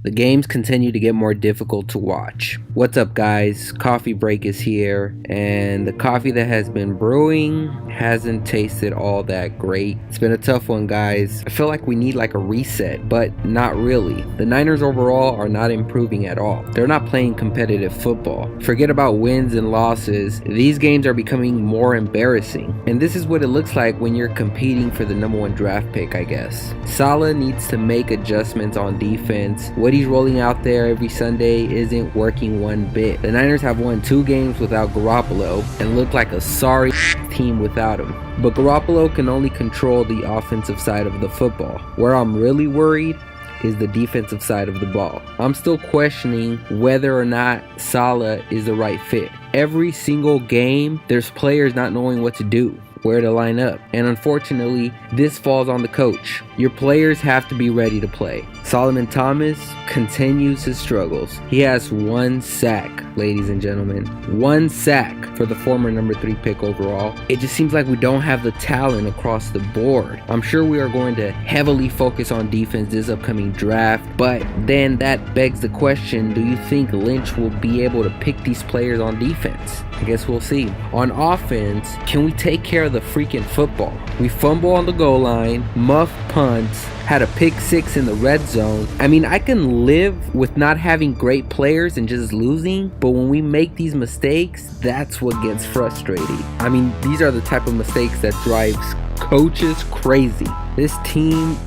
The games continue to get more difficult to watch. What's up, guys? Coffee break is here, and the coffee that has been brewing hasn't tasted all that great. It's been a tough one, guys. I feel like we need like a reset, but not really. The Niners overall are not improving at all. They're not playing competitive football. Forget about wins and losses. These games are becoming more embarrassing, and this is what it looks like when you're competing for the number 1 draft pick, I guess. Saleh needs to make adjustments on defense. What he's rolling out there every Sunday isn't working one bit. The Niners have won 2 games without Garoppolo and look like a sorry team without him. But Garoppolo can only control the offensive side of the football. Where I'm really worried is the defensive side of the ball. I'm still questioning whether or not Saleh is the right fit. Every single game, there's players not knowing what to do, where to line up, and unfortunately this falls on the coach. Your players have to be ready to play. Solomon Thomas continues his struggles. He has 1 sack, ladies and gentlemen. 1 sack for the former number 3 pick overall. It just seems like we don't have the talent across the board. I'm sure we are going to heavily focus on defense this upcoming draft, but then that begs the question, do you think Lynch will be able to pick these players on defense? I guess we'll see. On offense, can we take care of the freaking football? We fumble on the goal line, muff punts, had a pick 6 in the red zone. I mean, I can live with not having great players and just losing, but when we make these mistakes, that's what gets frustrating. I mean, these are the type of mistakes that drives coaches crazy. This team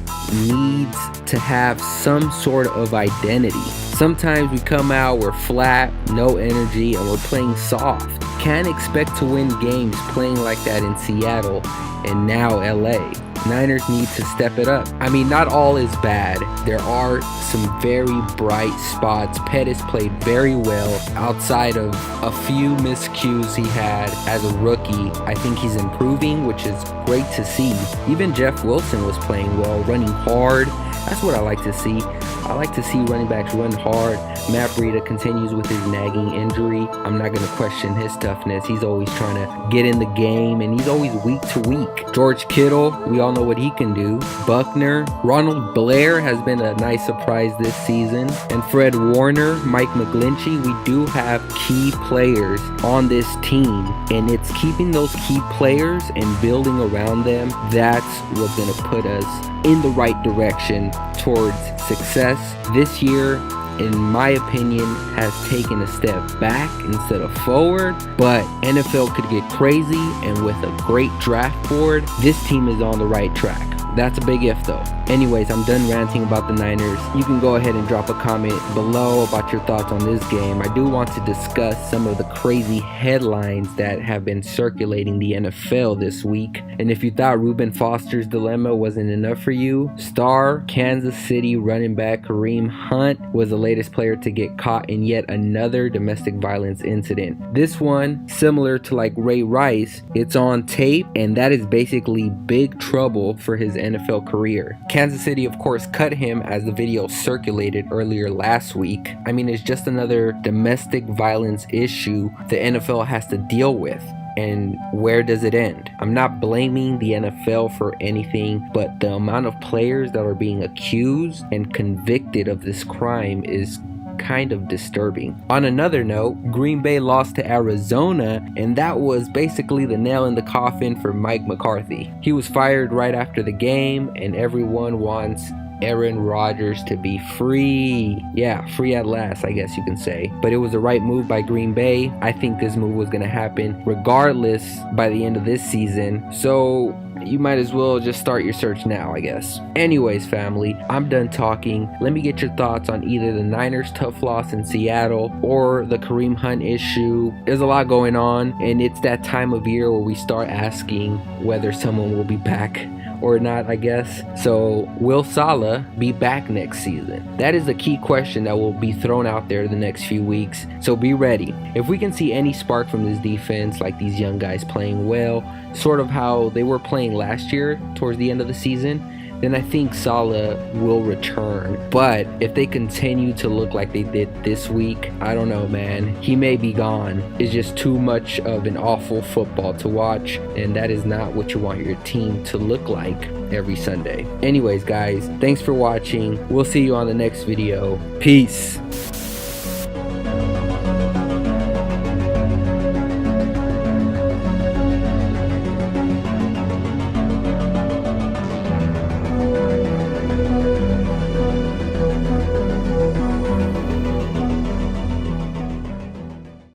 needs to have some sort of identity. Sometimes we come out, we're flat, no energy, and we're playing soft. Can't expect to win games playing like that in Seattle and now LA. Niners need to step it up. I mean, not all is bad. There are some very bright spots. Pettis played very well outside of a few miscues he had as a rookie. I think he's improving, which is great to see. Even Jeff Wilson was playing well, running hard. That's what I like to see. I like to see running backs run hard. Matt Breida continues with his nagging injury. I'm not going to question his toughness. He's always trying to get in the game, and he's always week to week. George Kittle, we all know what he can do. Buckner, Ronald Blair has been a nice surprise this season. And Fred Warner, Mike McGlinchey, we do have key players on this team, and it's keeping those key players and building around them. That's what's going to put us in the right direction towards success. This year, in my opinion, has taken a step back instead of forward, but NFL could get crazy, and with a great draft board, this team is on the right track. That's a big if though. Anyways, I'm done ranting about the Niners. You can go ahead and drop a comment below about your thoughts on this game. I do want to discuss some of the crazy headlines that have been circulating the NFL this week. And if you thought Reuben Foster's dilemma wasn't enough for you, star Kansas City running back Kareem Hunt was the latest player to get caught in yet another domestic violence incident. This one, similar to like Ray Rice, it's on tape, and that is basically big trouble for his NFL career. Kansas City, of course, cut him as the video circulated earlier last week. I mean, it's just another domestic violence issue the NFL has to deal with. And where does it end? I'm not blaming the NFL for anything, but the amount of players that are being accused and convicted of this crime is kind of disturbing. On another note, Green Bay lost to Arizona, and that was basically the nail in the coffin for Mike McCarthy. He was fired right after the game, and everyone wants Aaron Rodgers to be free. Yeah, free at last, I guess you can say. But it was the right move by Green Bay. I think this move was going to happen regardless by the end of this season. So you might as well just start your search now, I guess. Anyways, family, I'm done talking. Let me get your thoughts on either the Niners' tough loss in Seattle or the Kareem Hunt issue. There's a lot going on, and it's that time of year where we start asking whether someone will be back or not, I guess. So will Saleh be back next season? That is the key question that will be thrown out there the next few weeks. So be ready. If we can see any spark from this defense, like these young guys playing well, sort of how they were playing last year towards the end of the season, then I think Salah will return. But if they continue to look like they did this week, I don't know, man. He may be gone. It's just too much of an awful football to watch, and that is not what you want your team to look like every Sunday. Anyways, guys, thanks for watching. We'll see you on the next video. Peace.